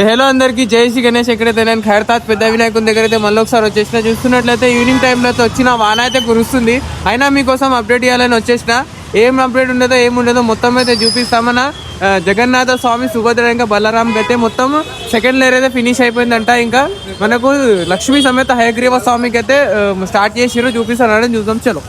Hello అందరికీ జై శ్రీ గణేష్. ఎక్కడైతే నేను ఖైరతాబాద్ పెద్ద వినాయకుని దగ్గర అయితే మళ్ళీ ఒకసారి వచ్చేసిన. చూస్తున్నట్లయితే ఈవినింగ్ టైంలో అయితే వచ్చిన వాన అయితే కురుస్తుంది. అయినా మీకోసం అప్డేట్ చేయాలని వచ్చేసిన. ఏం అప్డేట్ ఉండదో ఏముండదో మొత్తం అయితే చూపిస్తామన్న. జగన్నాథ స్వామి, సుభద్ర, ఇంకా బలరాంకి అయితే మొత్తం సెకండ్ లేయర్ అయితే ఫినిష్ అయిపోయిందంట. ఇంకా మనకు లక్ష్మీ సమేత హయగ్రీవ స్వామికి అయితే స్టార్ట్ చేసిరు. చూపిస్తానని చూద్దాం. చలో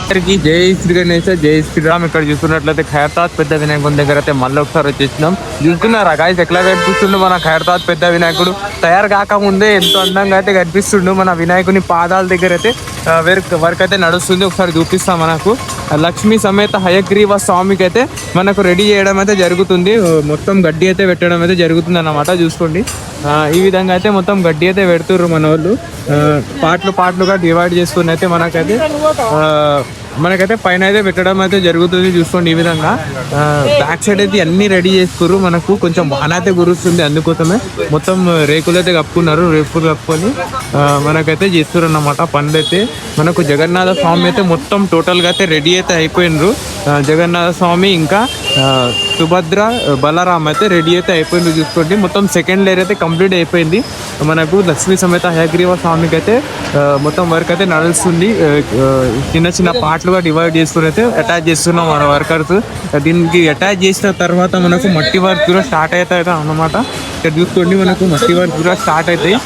అందరికి జై శ్రీ గణేష్, జై శ్రీరామ్. ఇక్కడ చూస్తున్నట్లయితే ఖైరతాబాద్ పెద్ద వినాయకుని దగ్గర అయితే మళ్ళీ ఒకసారి వచ్చేసినాం. చూస్తున్నారా గాయస్ ఎట్లా కనిపిస్తుండు మన ఖైరతాబాద్ పెద్ద వినాయకుడు. తయారు కాకముందే ఎంతో అందంగా అయితే కనిపిస్తుండు. మన వినాయకుని పాదాల దగ్గర అయితే వర్క్ అయితే నడుస్తుంది. ఒకసారి చూపిస్తాం. మనకు లక్ష్మీ సమేత హయగ్రీవ స్వామికి అయితే మనకు రెడీ చేయడం అయితే జరుగుతుంది. మొత్తం గడ్డి అయితే పెట్టడం అయితే జరుగుతుంది అన్నమాట. చూసుకోండి, ఈ విధంగా అయితే మొత్తం గడ్డి అయితే పెడుతుర్రు మన వాళ్ళు. పార్ట్లుగా డివైడ్ చేసుకుని అయితే మనకైతే పైన అయితే పెట్టడం అయితే జరుగుతుంది. చూసుకోండి, ఈ విధంగా బ్యాక్ సైడ్ అయితే అన్ని రెడీ చేసుకుర్రు. మనకు కొంచెం వాన అయితే కురుస్తుంది, అందుకోసమే మొత్తం రేకులు అయితే కప్పుకున్నారు. రేకులు కప్పుకొని మనకైతే చేస్తున్నారు అన్నమాట పనులు అయితే. మనకు జగన్నాథ స్వామి అయితే మొత్తం టోటల్గా అయితే రెడీ అయితే అయిపోయినరు. జగన్నాథ స్వామి ఇంకా సుభద్ర, బలరాం అయితే రెడీ అయితే అయిపోయింది. చూసుకోండి, మొత్తం సెకండ్ లేయర్ అయితే కంప్లీట్ అయిపోయింది. మనకు లక్ష్మీ సమేత హయగ్రీవ స్వామికి అయితే మొత్తం వర్క్ అయితే నడుస్తుంది. చిన్న చిన్న పార్ట్లుగా డివైడ్ చేసుకుని అయితే అటాచ్ చేస్తున్నాం మన వర్కర్స్. దీనికి అటాచ్ చేసిన తర్వాత మనకు మట్టి వర్క్ కూడా స్టార్ట్ అవుతాయి అన్నమాట. ఇక్కడ చూసుకోండి, మనకు మట్టి వర్క్ కూడా స్టార్ట్ అవుతాయి.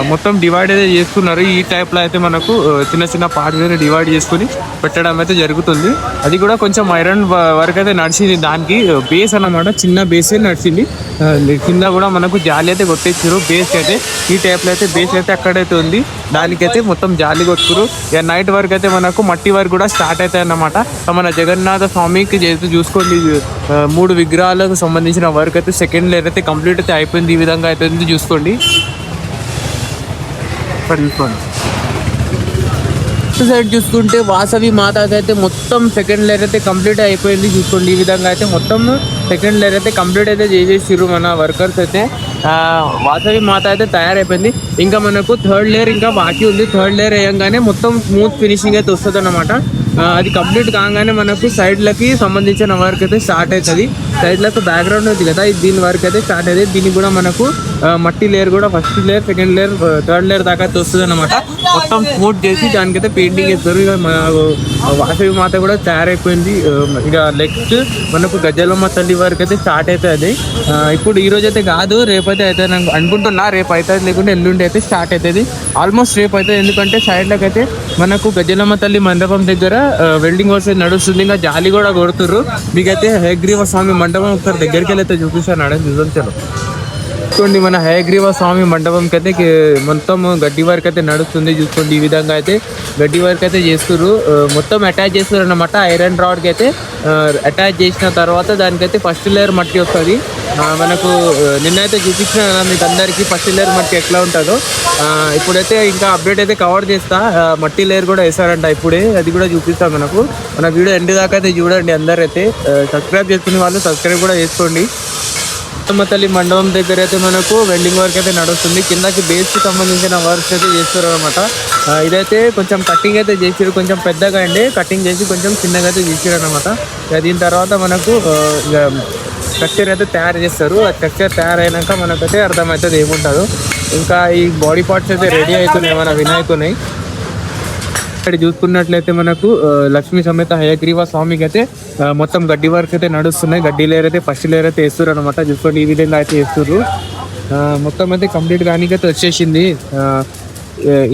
మొత్తం డివైడ్ అయితే చేస్తున్నారు. ఈ టైప్లో అయితే మనకు చిన్న చిన్న పార్ట్స్ అయితే డివైడ్ చేసుకుని పెట్టడం అయితే జరుగుతుంది. అది కూడా కొంచెం ఐరన్ వర్క్ అయితే నడిచింది. దానికి బేస్ అన్నమాట, చిన్న బేస్ నడిచింది. కింద కూడా మనకు జాలి అయితే కొట్టేసారు. బేస్ అయితే ఈ టైప్లో అయితే బేస్ అయితే అక్కడైతే ఉంది. దానికైతే మొత్తం జాలి కొట్టుకురు. ఇక నైట్ వర్క్ అయితే మనకు మట్టి వర్క్ కూడా స్టార్ట్ అవుతాయి అన్నమాట. మన జగన్నాథ స్వామికి చేసి చూసుకోండి, 3 విగ్రహాలకు సంబంధించిన వర్క్ అయితే సెకండ్ లేయర్ అయితే కంప్లీట్ అయితే అయిపోయింది. ఈ విధంగా అయితే చూసుకోండి. సైడ్ చూసుకుంటే వాసవి మాతకి అయితే మొత్తం సెకండ్ లేయర్ అయితే కంప్లీట్ అయిపోయింది. చూసుకోండి, ఈ విధంగా అయితే మొత్తం సెకండ్ లేయర్ అయితే కంప్లీట్ అయితే చేసేసారు మన వర్కర్స్ అయితే. వాసవి మాత అయితే తయారైపోయింది. ఇంకా మనకు థర్డ్ లేయర్ ఇంకా బాకీ ఉంది. థర్డ్ లేయర్ వేయంగానే మొత్తం స్మూత్ ఫినిషింగ్ అయితే వస్తుంది అన్నమాట. అది కంప్లీట్ కాగానే మనకు సైడ్లకి సంబంధించిన వర్క్ అయితే స్టార్ట్ అవుతుంది. సైడ్లకు బ్యాక్గ్రౌండ్ ఉంది కదా, దీని వర్క్ అయితే స్టార్ట్ అవుతుంది. దీనికి కూడా మనకు మట్టి లేయర్ కూడా first layer, second layer, third layer దాకా అయితే వస్తుంది అనమాట. మొత్తం స్మూత్ చేసి దానికైతే పెయింటింగ్ వేస్తారు. ఇక వాసవి మాత కూడా తయారైపోయింది. ఇక నెక్స్ట్ మనకు గజలమ్మ తల్లి వర్క్ అయితే స్టార్ట్ అవుతుంది. ఇప్పుడు ఈ రోజు అయితే కాదు, రేపైతే అయితే నేను అనుకుంటున్నా. రేపు అవుతుంది, లేకుంటే ఎల్లుండి అయితే స్టార్ట్ అవుతుంది. ఆల్మోస్ట్ రేపు అవుతుంది. ఎందుకంటే సైడ్లకు అయితే మనకు గజలమ్మ తల్లి మండపం దగ్గర వెల్డింగ్ వర్క్స్ నడుస్తుంది. ఇంకా జాలి కూడా కొడుతుర్రు. మీకైతే హయగ్రీవ స్వామి మండపం ఒకసారి దగ్గరికి వెళ్ళి అయితే చూపిస్తాను. చూడండి, చూసుకోండి, మన హయగ్రీవ స్వామి మండపంకి అయితే మొత్తం గడ్డి వర్క్ అయితే నడుస్తుంది. చూసుకోండి, ఈ విధంగా అయితే గడ్డి వర్క్ అయితే చేస్తున్నారు. మొత్తం అటాచ్ చేస్తున్నారు అన్నమాట. ఐరన్ రాడ్కి అయితే అటాచ్ చేసిన తర్వాత దానికైతే ఫస్ట్ లేయర్ మట్టి వస్తుంది. మనకు నిన్నైతే చూపించిన కదా మీకు అందరికీ ఫస్ట్ లేయర్ మట్టి ఎట్లా ఉంటుందో. ఇప్పుడైతే ఇంకా అప్డేట్ అయితే కవర్ చేస్తా. మట్టి లేయర్ కూడా వేసారంట ఇప్పుడే, అది కూడా చూపిస్తాం మనకు. మన వీడియో ఎండ్ దాకా అయితే చూడండి. అందరైతే సబ్స్క్రైబ్ చేసుకునే వాళ్ళు సబ్స్క్రైబ్ కూడా చేసుకోండి. అమ్మ తల్లి మండపం దగ్గర అయితే మనకు వెల్డింగ్ వర్క్ అయితే నడుస్తుంది. కిందకి బేస్కి సంబంధించిన వర్క్స్ అయితే చేస్తారు అనమాట. ఇదైతే కొంచెం కటింగ్ అయితే చేసారు, కొంచెం పెద్దగా అండి కటింగ్ చేసి కొంచెం చిన్నగా అయితే చేసారు అనమాట. దీని తర్వాత మనకు స్ట్రక్చర్ అయితే తయారు చేస్తారు. ఆ స్ట్రక్చర్ తయారైనాక మనకైతే అర్థమవుతుంది ఏముంటుందో. ఇంకా ఈ బాడీ పార్ట్స్ అయితే రెడీ అవుతున్నాయి మన వినాయకుని. ఇక్కడ చూసుకున్నట్లయితే మనకు లక్ష్మీ సమేత హయగ్రీవ స్వామికి అయితే మొత్తం గడ్డి వర్క్ అయితే నడుస్తున్నాయి. గడ్డి లేయర్ అయితే ఫస్ట్ లేయర్ అయితే వేస్తారు అనమాట. చూసుకోండి, ఈ విధంగా అయితే వేస్తారు. మొత్తం అయితే కంప్లీట్ కానీకైతే వచ్చేసింది.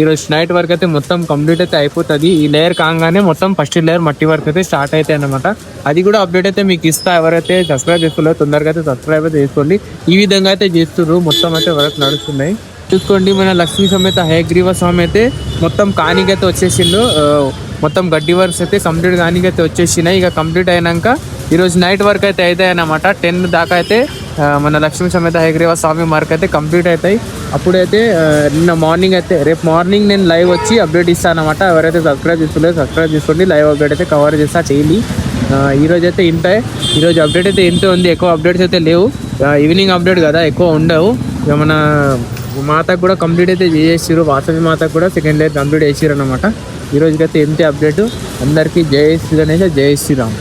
ఈరోజు నైట్ వర్క్ అయితే మొత్తం కంప్లీట్ అయితే అయిపోతుంది. ఈ లేయర్ కాగానే మొత్తం ఫస్ట్ లేయర్ మట్టి వర్క్ అయితే స్టార్ట్ అవుతాయి అనమాట. అది కూడా అప్డేట్ అయితే మీకు ఇస్తా. ఎవరైతే సబ్స్క్రైబ్ చేసుకోలేదో తొందరగా అయితే సబ్స్క్రైబ్ అయితే చేసుకోండి. ఈ విధంగా అయితే చేస్తున్నారు. మొత్తం అయితే వర్క్ నడుస్తున్నాయి. చూసుకోండి, మన లక్ష్మీ సమేత హయగ్రీవ స్వామి అయితే మొత్తం కానీకైతే వచ్చేసిండు. మొత్తం గడ్డి వర్క్స్ అయితే కంప్లీట్ కానీకైతే వచ్చేసినాయి. ఇక కంప్లీట్ అయినాక ఈరోజు నైట్ వర్క్ అయితే అవుతాయి అన్నమాట. 10 దాకా అయితే మన లక్ష్మీ సమేత హయగ్రీవ స్వామి వర్క్ అయితే కంప్లీట్ అవుతాయి. అప్పుడైతే నిన్న మార్నింగ్ అయితే రేపు మార్నింగ్ నేను లైవ్ వచ్చి అప్డేట్ ఇస్తాను అనమాట. ఎవరైతే సబ్స్క్రైబ్ చేసుకోలేదు సబ్స్క్రైబ్ చేసుకోండి. లైవ్ అప్డేట్ అయితే కవర్ చేస్తా డైలీ. ఈరోజు అయితే ఇంతే. ఈరోజు అప్డేట్ అయితే ఇంతే ఉంది. ఎక్కువ అప్డేట్స్ అయితే లేవు. ఈవినింగ్ అప్డేట్ కదా, ఎక్కువ ఉండవు. ఇక మన మాతకు కూడా కంప్లీట్ అయితే చేసేసారు. వాసవి మాతకు కూడా సెకండ్ లేయర్ కంప్లీట్ చేసారు అనమాట. ఈరోజుకైతే ఇంతే అప్డేట్. అందరికీ జై శ్రీ గణేష్, జై శ్రీరామ్.